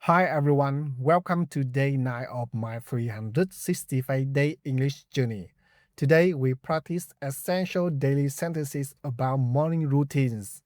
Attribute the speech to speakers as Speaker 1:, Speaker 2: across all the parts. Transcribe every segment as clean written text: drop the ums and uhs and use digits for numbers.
Speaker 1: Hi everyone, welcome to day 9 of my 365-day English journey. Today we practice essential daily sentences about morning routines.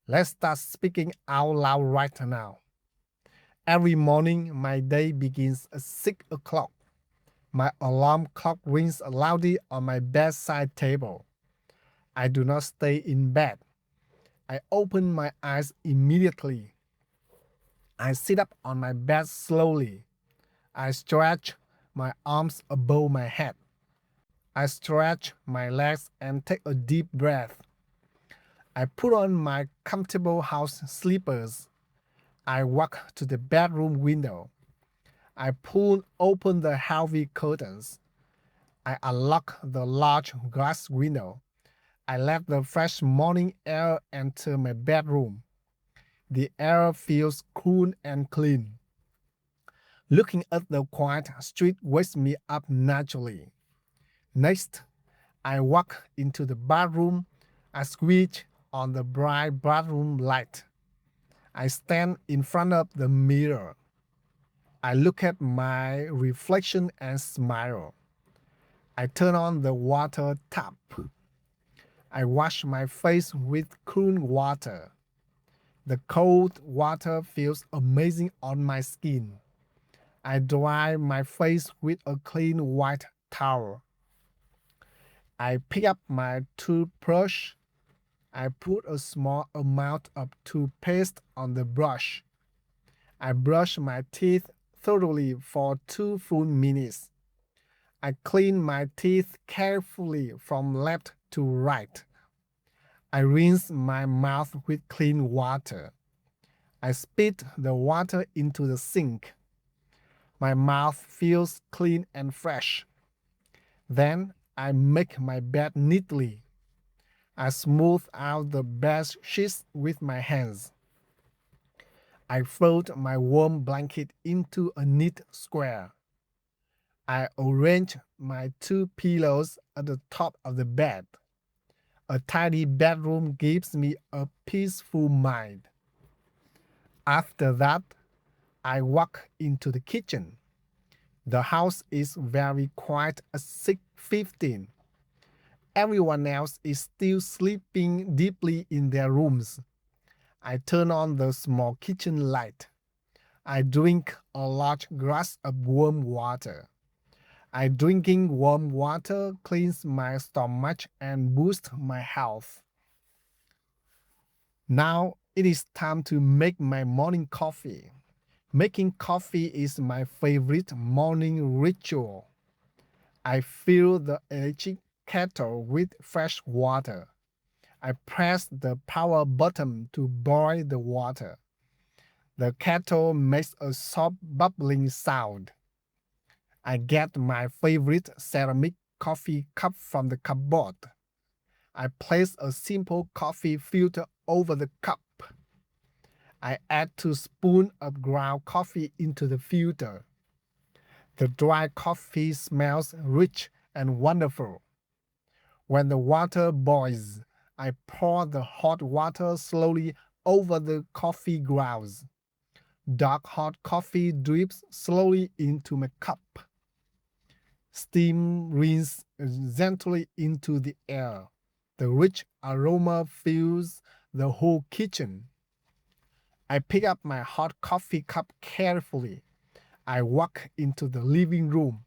Speaker 1: Let's start speaking out loud right now. Every morning my day begins at 6 o'clock. My alarm clock rings loudly on my bedside table. I do not stay in bed. I open my eyes immediately. I sit up on my bed slowly. I stretch my arms above my head. I stretch my legs and take a deep breath. I put on my comfortable house slippers. I walk to the bedroom window. I pull open the heavy curtains. I unlock the large glass window. I let the fresh morning air enter my bedroom. The air feels cool and clean. Looking at the quiet street wakes me up naturally. Next, I walk into the bathroom. I switch on the bright bathroom light. I stand in front of the mirror. I look at my reflection and smile. I turn on the water tap. I wash my face with cool water. The cold water feels amazing on my skin. I dry my face with a clean white towel. I pick up my toothbrush. I put a small amount of toothpaste on the brush. I brush my teeth thoroughly for 2 full minutes. I clean my teeth carefully from left to right. I rinse my mouth with clean water. I spit the water into the sink. My mouth feels clean and fresh. Then I make my bed neatly. I smooth out the bed sheets with my hands. I fold my warm blanket into a neat square. I arrange my 2 pillows at the top of the bed. A tidy bedroom gives me a peaceful mind. After that, I walk into the kitchen. The house is very quiet at 6:15. Everyone else is still sleeping deeply in their rooms. I turn on the small kitchen light. I drink a large glass of warm water. Drinking warm water cleans my stomach and boosts my health. Now it is time to make my morning coffee. Making coffee is my favorite morning ritual. I fill the electric kettle with fresh water. I press the power button to boil the water. The kettle makes a soft bubbling sound. I get my favorite ceramic coffee cup from the cupboard. I place a simple coffee filter over the cup. I add 2 spoons of ground coffee into the filter. The dry coffee smells rich and wonderful. When the water boils, I pour the hot water slowly over the coffee grounds. Dark hot coffee drips slowly into my cup. Steam rinses gently into the air. The rich aroma fills the whole kitchen. I pick up my hot coffee cup carefully. I walk into the living room.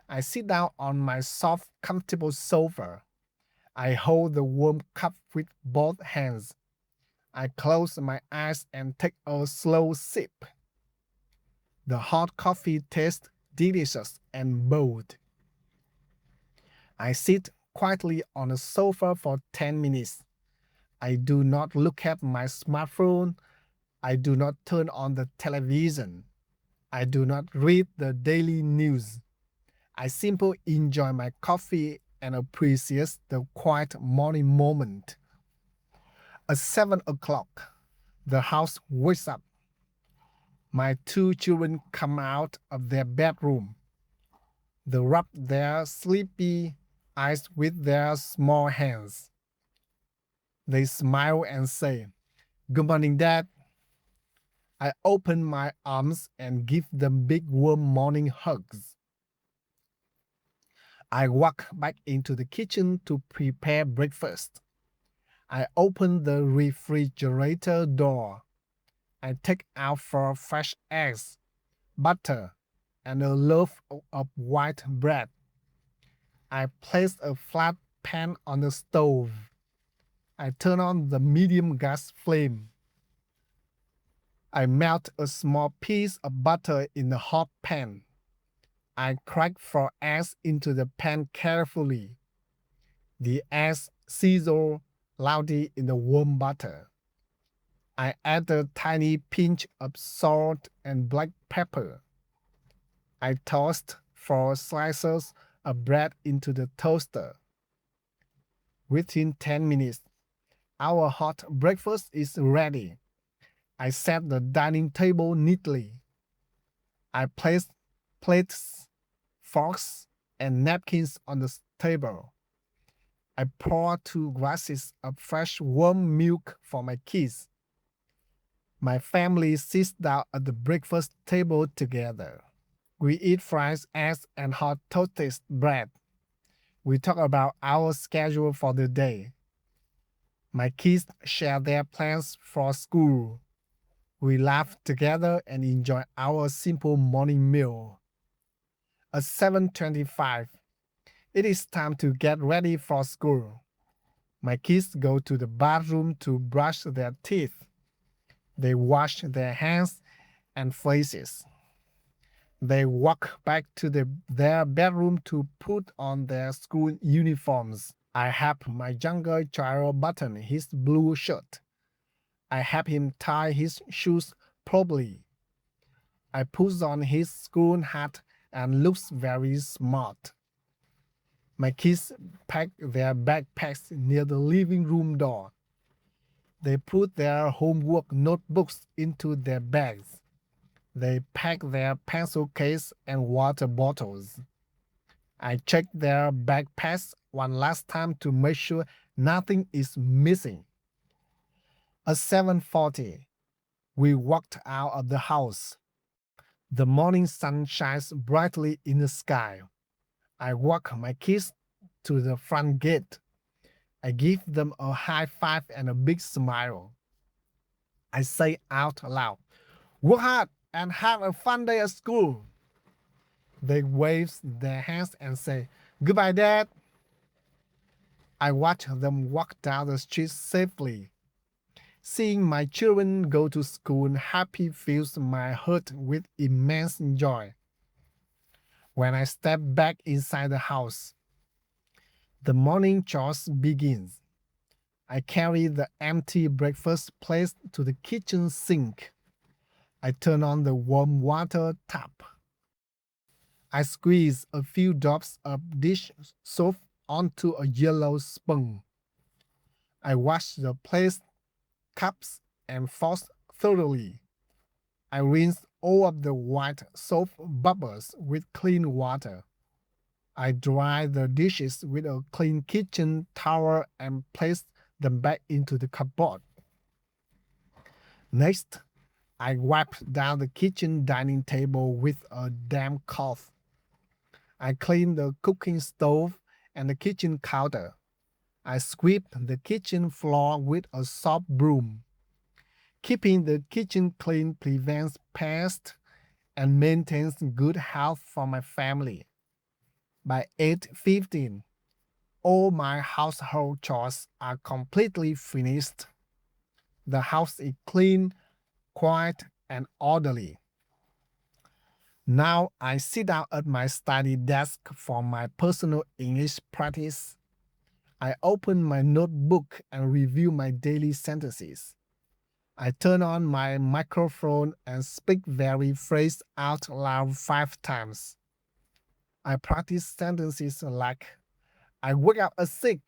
Speaker 1: I sit down on my soft, comfortable sofa. I hold the warm cup with both hands. I close my eyes and take a slow sip. The hot coffee tastes delicious and bold. I sit quietly on the sofa for 10 minutes. I do not look at my smartphone. I do not turn on the television. I do not read the daily news. I simply enjoy my coffee and appreciate the quiet morning moment. At 7 o'clock, the house wakes up. My 2 children come out of their bedroom. They rub their sleepy eyes with their small hands. They smile and say, "Good morning, Dad." I open my arms and give them big warm morning hugs. I walk back into the kitchen to prepare breakfast. I open the refrigerator door. I take out 4 fresh eggs, butter, and a loaf of white bread. I place a flat pan on the stove. I turn on the medium gas flame. I melt a small piece of butter in the hot pan. I crack 4 eggs into the pan carefully. The eggs sizzle loudly in the warm butter. I add a tiny pinch of salt and black pepper. I toast 4 slices of bread into the toaster. Within 10 minutes, our hot breakfast is ready. I set the dining table neatly. I place plates, forks, and napkins on the table. I pour 2 glasses of fresh warm milk for my kids. My family sits down at the breakfast table together. We eat fried eggs and hot toasted bread. We talk about our schedule for the day. My kids share their plans for school. We laugh together and enjoy our simple morning meal. At 7:25, it is time to get ready for school. My kids go to the bathroom to brush their teeth. They wash their hands and faces. They walk back to their bedroom to put on their school uniforms. I help my younger child button his blue shirt. I help him tie his shoes properly. I put on his school hat and looks very smart. My kids pack their backpacks near the living room door. They put their homework notebooks into their bags. They pack their pencil case and water bottles. I check their backpacks one last time to make sure nothing is missing. At 7:40, we walked out of the house. The morning sun shines brightly in the sky. I walk my kids to the front gate. I give them a high five and a big smile. I say out loud, "Work hard and have a fun day at school." They wave their hands and say, "Goodbye, Dad." I watch them walk down the street safely. Seeing my children go to school happy fills my heart with immense joy. When I step back inside the house, the morning chores begins. I carry the empty breakfast plate to the kitchen sink. I turn on the warm water tap. I squeeze a few drops of dish soap onto a yellow spoon. I wash the plates, cups, and forks thoroughly. I rinse all of the white soap bubbles with clean water. I dry the dishes with a clean kitchen towel and place them back into the cupboard. Next, I wipe down the kitchen dining table with a damp cloth. I clean the cooking stove and the kitchen counter. I sweep the kitchen floor with a soft broom. Keeping the kitchen clean prevents pests and maintains good health for my family. By 8:15, all my household chores are completely finished. The house is clean, quiet, and orderly. Now I sit down at my study desk for my personal English practice. I open my notebook and review my daily sentences. I turn on my microphone and speak very phrase out loud 5 times. I practice sentences like I wake up at 6.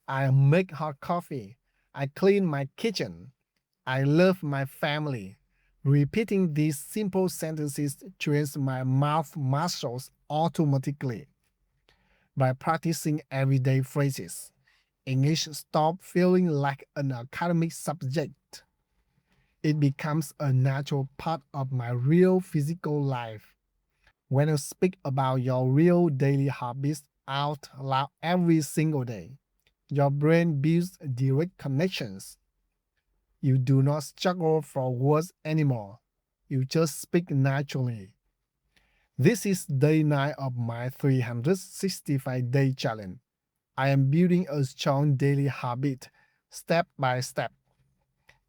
Speaker 1: I make hot coffee. I clean my kitchen. I love my family. Repeating these simple sentences trains my mouth muscles automatically. By practicing everyday phrases, English stops feeling like an academic subject. It becomes a natural part of my real physical life. When you speak about your real daily habits out loud every single day, your brain builds direct connections. You do not struggle for words anymore. You just speak naturally. This is day 9 of my 365-day challenge. I am building a strong daily habit step by step.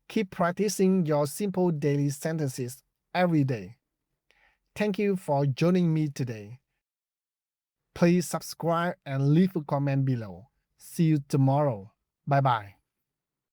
Speaker 1: Keep practicing your simple daily sentences every day. Thank you for joining me today. Please subscribe and leave a comment below. See you tomorrow. Bye bye.